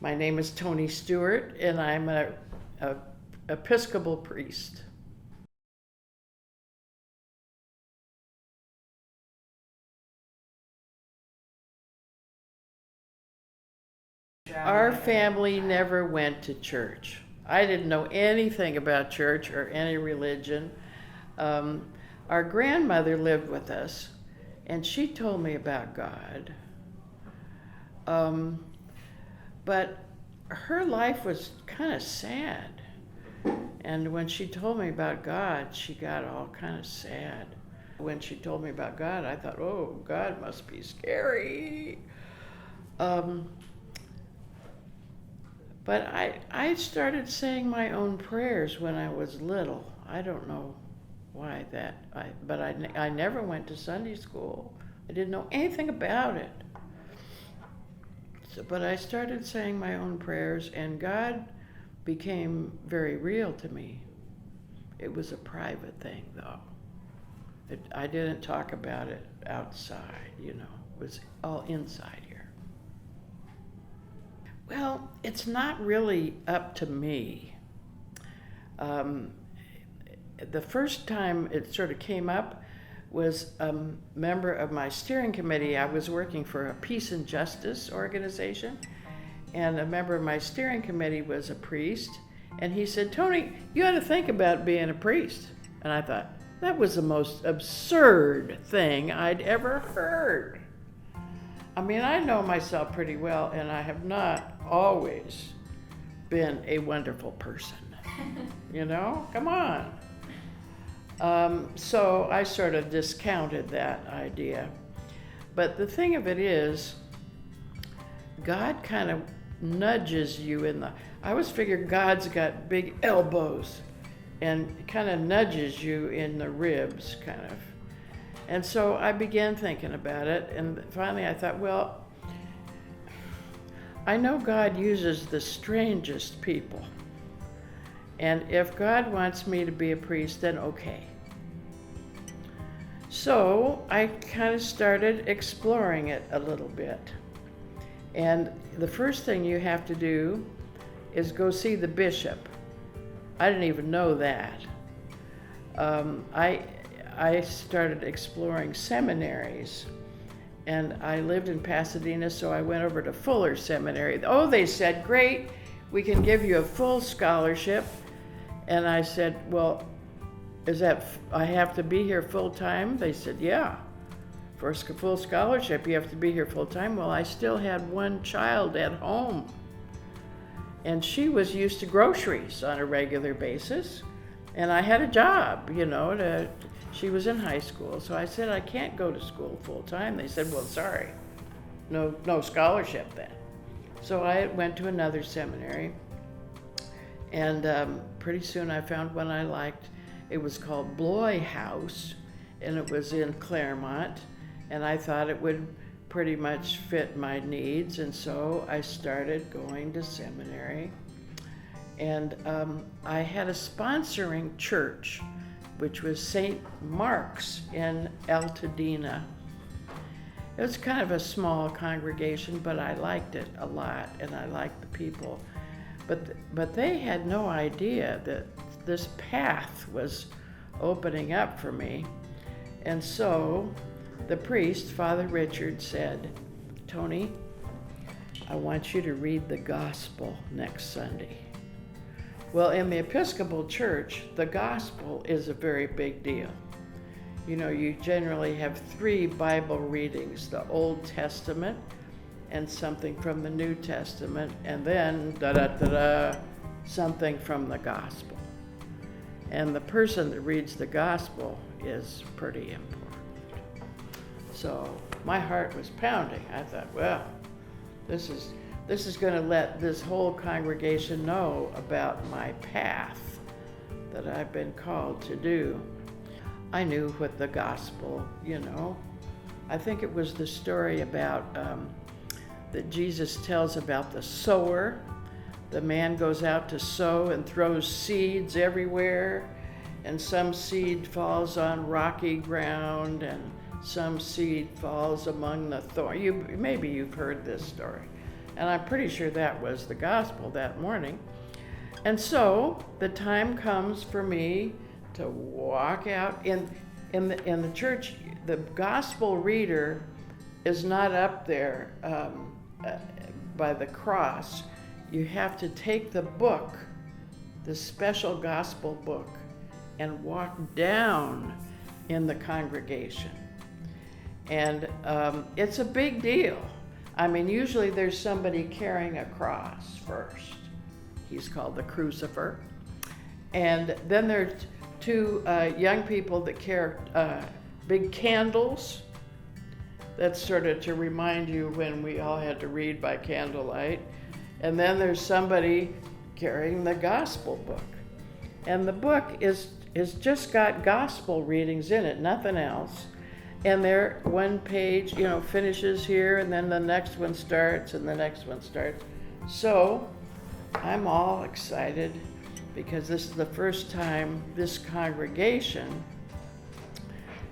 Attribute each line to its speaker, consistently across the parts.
Speaker 1: My name is Toni Stewart, and I'm a Episcopal priest. Our family never went to church. I didn't know anything about church or any religion. Our grandmother lived with us, and she told me about God. But her life was kind of sad. And when she told me about God, she got all kind of sad. When she told me about God, I thought, oh, God must be scary. But I started saying my own prayers when I was little. I don't know why that, but I never went to Sunday school. I didn't know anything about it. But I started saying my own prayers, and God became very real to me. It was a private thing, though. I didn't talk about it outside, It was all inside here. Well, it's not really up to me. The first time it sort of came up was a member of my steering committee. I was working for a peace and justice organization, and a member of my steering committee was a priest, and he said, Toni, you ought to think about being a priest. And I thought, that was the most absurd thing I'd ever heard. I mean, I know myself pretty well, and I have not always been a wonderful person. Come on. So I sort of discounted that idea. But the thing of it is, God kind of nudges you I always figure God's got big elbows and kind of nudges you in the ribs, kind of. And so I began thinking about it, and finally I thought, well, I know God uses the strangest people. And if God wants me to be a priest, then okay. So I kind of started exploring it a little bit. And the first thing you have to do is go see the bishop. I didn't even know that. I started exploring seminaries, and I lived in Pasadena, so I went over to Fuller Seminary. Oh, they said, great, we can give you a full scholarship. And I said, well, I have to be here full time? They said, yeah, for a full scholarship, you have to be here full time. Well, I still had one child at home, and she was used to groceries on a regular basis, and I had a job, she was in high school. So I said, I can't go to school full time. They said, well, sorry, no scholarship then. So I went to another seminary, and pretty soon I found one I liked. It was called Bloy House, and it was in Claremont, and I thought it would pretty much fit my needs, and so I started going to seminary. And I had a sponsoring church, which was St. Mark's in Altadena. It was kind of a small congregation, but I liked it a lot, and I liked the people. But they had no idea that this path was opening up for me. And so the priest, Father Richard, said, Toni, I want you to read the gospel next Sunday. Well, in the Episcopal Church, the gospel is a very big deal. You generally have 3 Bible readings, the Old Testament and something from the New Testament, and then something from the gospel. And the person that reads the gospel is pretty important. So my heart was pounding. I thought, well, this is going to let this whole congregation know about my path that I've been called to do. I knew what the gospel, I think it was the story about that Jesus tells about the sower. The man goes out to sow and throws seeds everywhere, and some seed falls on rocky ground, and some seed falls among the thorns. Maybe you've heard this story. And I'm pretty sure that was the gospel that morning. And so the time comes for me to walk out in the church. The gospel reader is not up there by the cross. You have to take the book, the special gospel book, and walk down in the congregation. And it's a big deal. I mean, usually there's somebody carrying a cross first. He's called the crucifer. And then there's two young people that carry big candles. That's sort of to remind you when we all had to read by candlelight. And then there's somebody carrying the gospel book. And the book is just got gospel readings in it, nothing else. And there, one page, finishes here, and then the next one starts, and the next one starts. So I'm all excited because this is the first time this congregation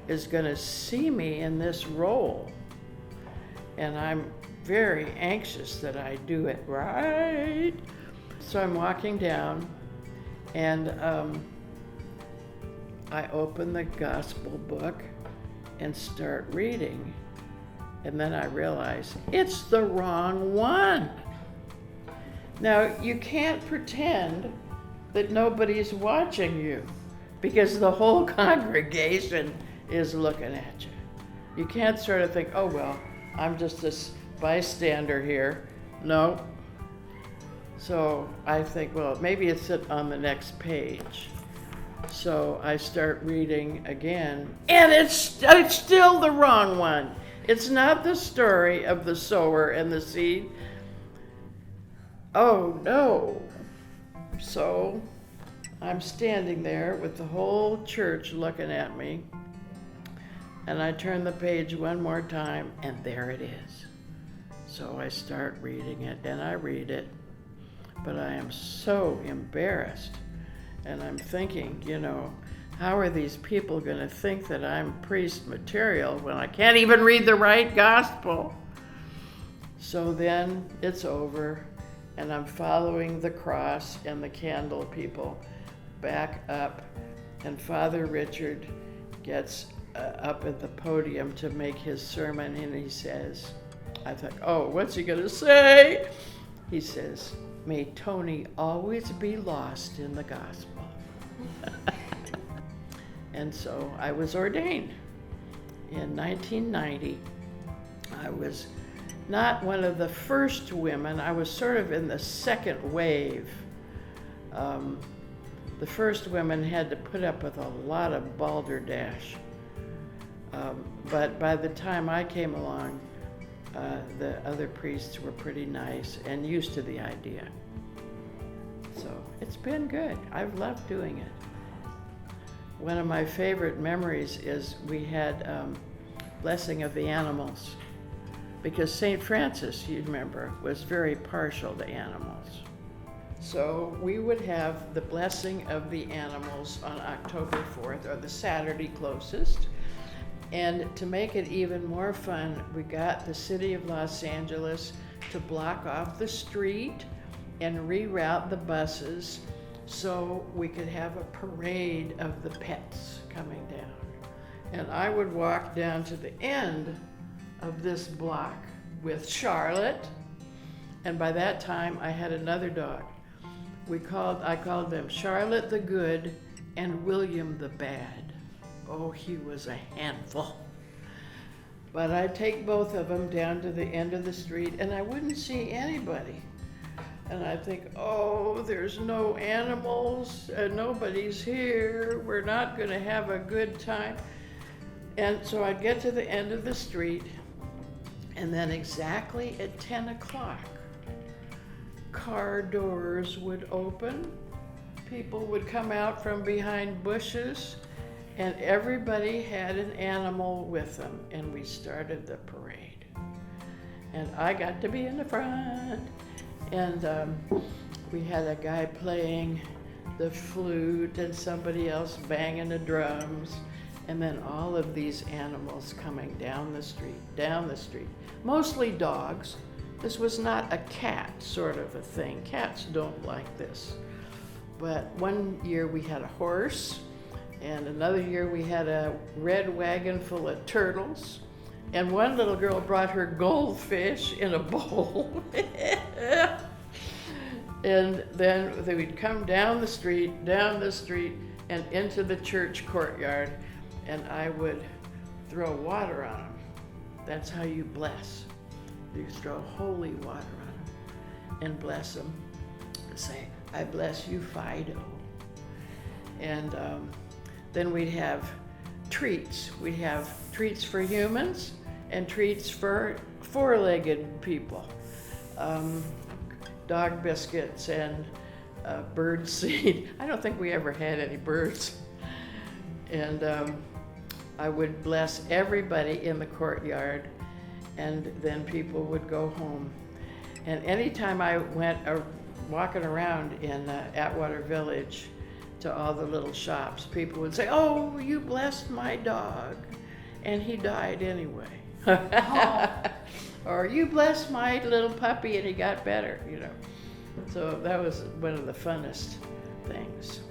Speaker 1: is going to see me in this role. And I'm very anxious that I do it right. So I'm walking down, and I open the gospel book and start reading. And then I realize it's the wrong one. Now, you can't pretend that nobody's watching you because the whole congregation is looking at you. You can't sort of think, oh, well, I'm just this bystander here. No. So I think, well, maybe it's on the next page. So I start reading again, and it's still the wrong one. It's not the story of the sower and the seed. Oh, no. So I'm standing there with the whole church looking at me, and I turn the page one more time, and there it is. So I start reading it, and I read it, but I am so embarrassed. And I'm thinking, how are these people going to think that I'm priest material when I can't even read the right gospel? So then it's over, and I'm following the cross and the candle people back up, and Father Richard gets up at the podium to make his sermon, and he says, I thought, oh, what's he going to say? He says, may Toni always be lost in the gospel. And so I was ordained in 1990. I was not one of the first women. I was sort of in the second wave. The first women had to put up with a lot of balderdash. But by the time I came along, the other priests were pretty nice and used to the idea. So it's been good. I've loved doing it. One of my favorite memories is we had blessing of the animals, because St. Francis, you remember, was very partial to animals. So we would have the blessing of the animals on October 4th, or the Saturday closest. And to make it even more fun, we got the city of Los Angeles to block off the street and reroute the buses so we could have a parade of the pets coming down. And I would walk down to the end of this block with Charlotte, and by that time I had another dog. I called them Charlotte the Good and William the Bad. Oh, he was a handful. But I'd take both of them down to the end of the street, and I wouldn't see anybody. And I think, oh, there's no animals, nobody's here, we're not going to have a good time. And so I'd get to the end of the street, and then exactly at 10 o'clock, car doors would open, people would come out from behind bushes, and everybody had an animal with them, and we started the parade. And I got to be in the front. And we had a guy playing the flute and somebody else banging the drums, and then all of these animals coming down the street, mostly dogs, This was not a cat sort of a thing. Cats don't like this. But one year we had a horse, and another year we had a red wagon full of turtles, and one little girl brought her goldfish in a bowl. And then they would come down the street, and into the church courtyard, and I would throw water on them. That's how you bless. You throw holy water on them and bless them. Say, I bless you, Fido. And then we'd have treats. We'd have treats for humans and treats for four-legged people. Dog biscuits and bird seed. I don't think we ever had any birds. And I would bless everybody in the courtyard, and then people would go home. And anytime I went walking around in Atwater Village to all the little shops, people would say, "Oh, you blessed my dog, and he died anyway." Oh. Or you blessed my little puppy and he got better, you know. So that was one of the funnest things.